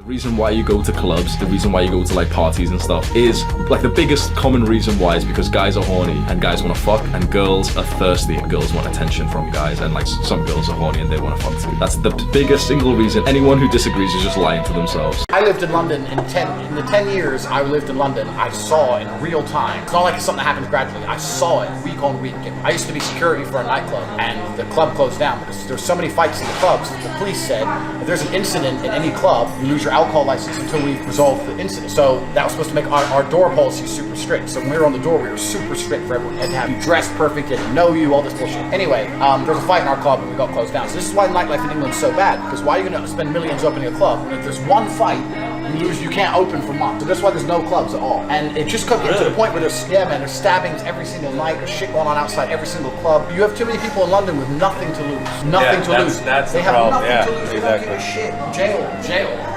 The reason why you go to clubs, the reason why you go to like parties and stuff is like the biggest common reason why is because guys are horny and guys want to fuck and girls are thirsty and girls want attention from guys and like some girls are horny and they want to fuck too. That's the biggest single reason. Anyone who disagrees is just lying to themselves. I lived in London in the 10 years I lived in London, I saw in real time. It's not like it's something that happens gradually. I saw it week on week. I used to be security for a nightclub and the club closed down because there's so many fights in the clubs. The police said if there's an incident in any club, you lose your alcohol license until we've resolved the incident. So that was supposed to make our door policy super strict. So when we were on the door, we were super strict for everyone. You had to have you dressed perfect, you had to know you, all this bullshit. Anyway, there was a fight in our club and we got closed down. So this is why nightlife in England is so bad, because why are you going to spend millions opening a club? And if there's one fight, you can't open for months. So that's why there's no clubs at all. And it just could get to the point where there's stabbings every single night, there's shit going on outside every single club. You have too many people in London with nothing to lose. Nothing to lose. That's they the have problem. nothing to lose. Exactly. They don't give a shit. Jail.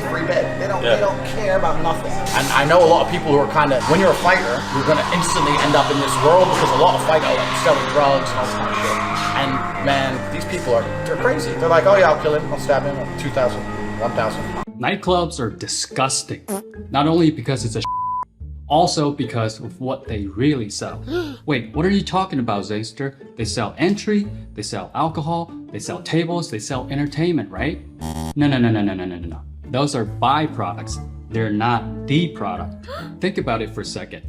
Free bed. They don't care about nothing. And I know a lot of people who are kind of, when you're a fighter, you're going to instantly end up in this world because a lot of fighters are like selling drugs and all this kind of shit. And man, these people they're crazy. They're like, oh yeah, I'll kill him, I'll stab him, 2,000, 1,000. Nightclubs are disgusting. Not only because it's a also because of what they really sell. Wait, what are you talking about, Zayster? They sell entry, they sell alcohol, they sell tables, they sell entertainment, right? No. Those are byproducts. They're not the product. Think about it for a second.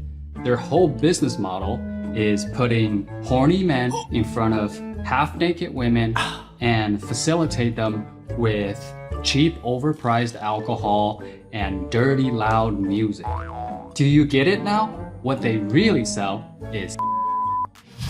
Their whole business model is putting horny men in front of half-naked women and facilitate them with cheap, overpriced alcohol and dirty, loud music. Do you get it now? What they really sell is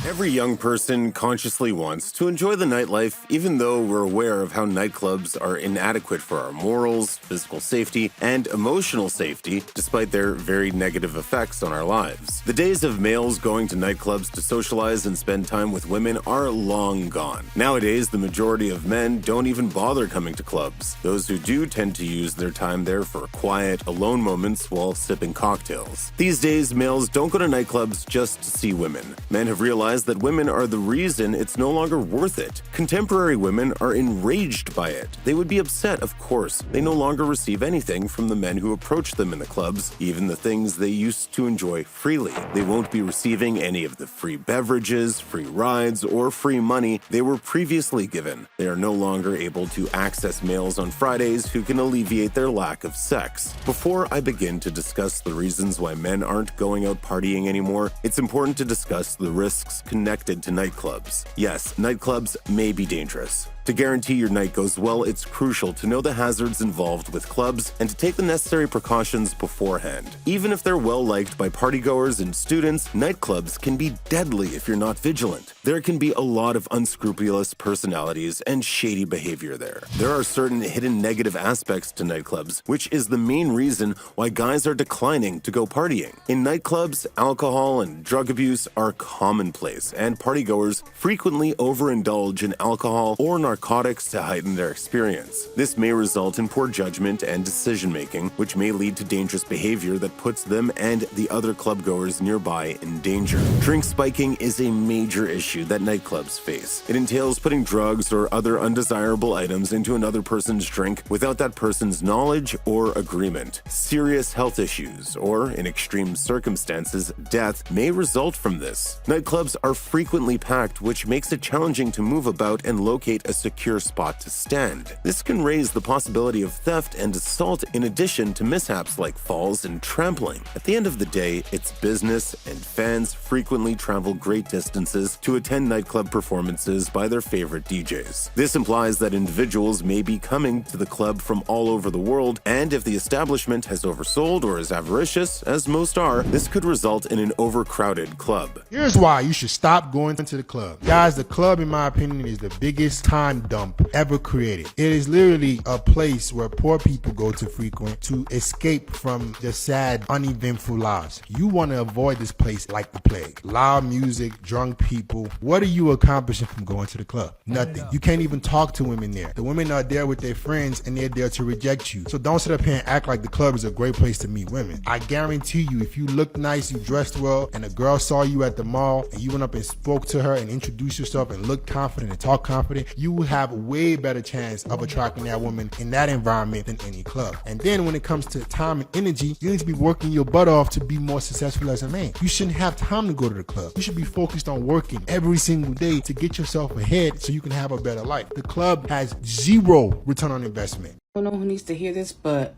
Every young person consciously wants to enjoy the nightlife, even though we're aware of how nightclubs are inadequate for our morals, physical safety, and emotional safety, despite their very negative effects on our lives. The days of males going to nightclubs to socialize and spend time with women are long gone. Nowadays, the majority of men don't even bother coming to clubs. Those who do tend to use their time there for quiet, alone moments while sipping cocktails. These days, males don't go to nightclubs just to see women. Men have realized that women are the reason it's no longer worth it. Contemporary women are enraged by it. They would be upset, of course. They no longer receive anything from the men who approach them in the clubs, even the things they used to enjoy freely. They won't be receiving any of the free beverages, free rides, or free money they were previously given. They are no longer able to access males on Fridays who can alleviate their lack of sex. Before I begin to discuss the reasons why men aren't going out partying anymore, it's important to discuss the risks connected to nightclubs. Yes, nightclubs may be dangerous. To guarantee your night goes well, it's crucial to know the hazards involved with clubs and to take the necessary precautions beforehand. Even if they're well liked by partygoers and students, nightclubs can be deadly if you're not vigilant. There can be a lot of unscrupulous personalities and shady behavior there. There are certain hidden negative aspects to nightclubs, which is the main reason why guys are declining to go partying. In nightclubs, alcohol and drug abuse are commonplace, and partygoers frequently overindulge in alcohol or narcotics to heighten their experience. This may result in poor judgment and decision-making, which may lead to dangerous behavior that puts them and the other clubgoers nearby in danger. Drink spiking is a major issue that nightclubs face. It entails putting drugs or other undesirable items into another person's drink without that person's knowledge or agreement. Serious health issues, or in extreme circumstances, death may result from this. Nightclubs are frequently packed, which makes it challenging to move about and locate a secure spot to stand. This can raise the possibility of theft and assault in addition to mishaps like falls and trampling. At the end of the day, it's business, and fans frequently travel great distances to attend nightclub performances by their favorite DJs. This implies that individuals may be coming to the club from all over the world, and if the establishment has oversold or is avaricious, as most are, this could result in an overcrowded club. Here's why you should stop going to the club. Guys, the club, in my opinion, is the biggest time dump ever created. It is literally a place where poor people go to frequent to escape from the sad, uneventful lives. You want to avoid this place like the plague. Loud music, drunk people. What are you accomplishing from going to the club? Nothing. You can't even talk to women there. The women are there with their friends and they're there to reject you. So don't sit up here and act like the club is a great place to meet women. I guarantee you, if you look nice, you dressed well, and a girl saw you at the mall and you went up and spoke to her and introduced yourself and looked confident and talked confident, you will have way better chance of attracting that woman in that environment than any club. And then when it comes to time and energy, you need to be working your butt off to be more successful as a man. You shouldn't have time to go to the club. You should be focused on working every single day to get yourself ahead so you can have a better life. The club has zero return on investment. I don't know who needs to hear this, but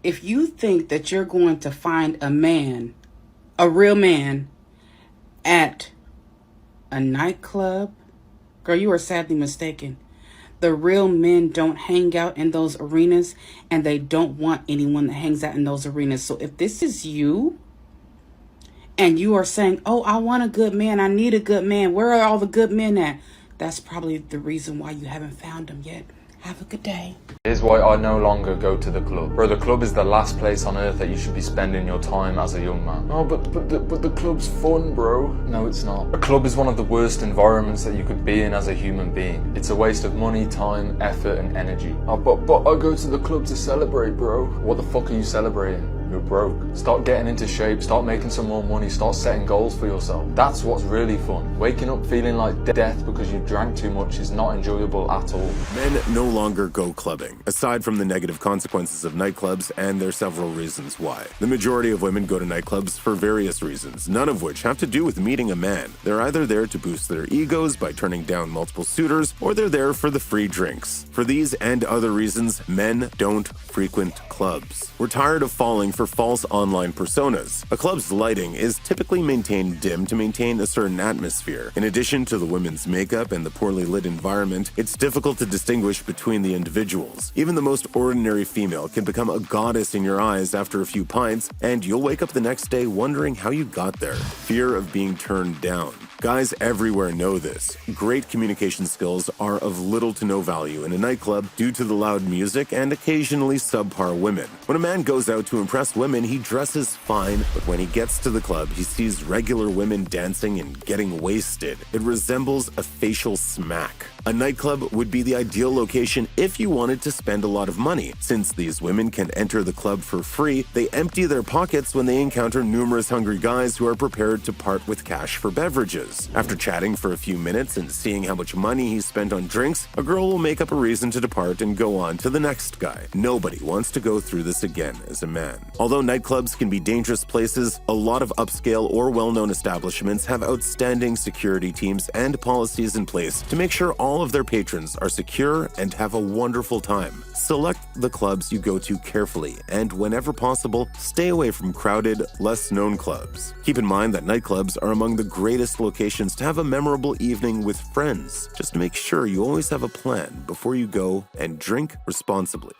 if you think that you're going to find a man, a real man, at a nightclub, girl, you are sadly mistaken. The real men don't hang out in those arenas, and they don't want anyone that hangs out in those arenas. So if this is you, and you are saying, oh, I want a good man, I need a good man, where are all the good men at? That's probably the reason why you haven't found them yet. Have a good day. Here's why I no longer go to the club. Bro, the club is the last place on earth that you should be spending your time as a young man. Oh, but the club's fun, bro. No, it's not. A club is one of the worst environments that you could be in as a human being. It's a waste of money, time, effort, and energy. Oh, but I go to the club to celebrate, bro. What the fuck are you celebrating? You're broke. Start getting into shape, start making some more money, start setting goals for yourself. That's what's really fun. Waking up feeling like death because you drank too much is not enjoyable at all. Men no longer go clubbing, aside from the negative consequences of nightclubs, and there are several reasons why. The majority of women go to nightclubs for various reasons, none of which have to do with meeting a man. They're either there to boost their egos by turning down multiple suitors, or they're there for the free drinks. For these and other reasons, men don't frequent clubs. We're tired of falling for false online personas. A club's lighting is typically maintained dim to maintain a certain atmosphere. In addition to the women's makeup and the poorly lit environment, it's difficult to distinguish between the individuals. Even the most ordinary female can become a goddess in your eyes after a few pints, and you'll wake up the next day wondering how you got there. Fear of being turned down. Guys everywhere know this. Great communication skills are of little to no value in a nightclub due to the loud music and occasionally subpar women. When a man goes out to impress women, he dresses fine, but when he gets to the club, he sees regular women dancing and getting wasted. It resembles a facial smack. A nightclub would be the ideal location if you wanted to spend a lot of money. Since these women can enter the club for free, they empty their pockets when they encounter numerous hungry guys who are prepared to part with cash for beverages. After chatting for a few minutes and seeing how much money he spent on drinks, a girl will make up a reason to depart and go on to the next guy. Nobody wants to go through this again as a man. Although nightclubs can be dangerous places, a lot of upscale or well-known establishments have outstanding security teams and policies in place to make sure all of their patrons are secure and have a wonderful time. Select the clubs you go to carefully, and whenever possible, stay away from crowded, less-known clubs. Keep in mind that nightclubs are among the greatest locations to have a memorable evening with friends. Just make sure you always have a plan before you go, and drink responsibly.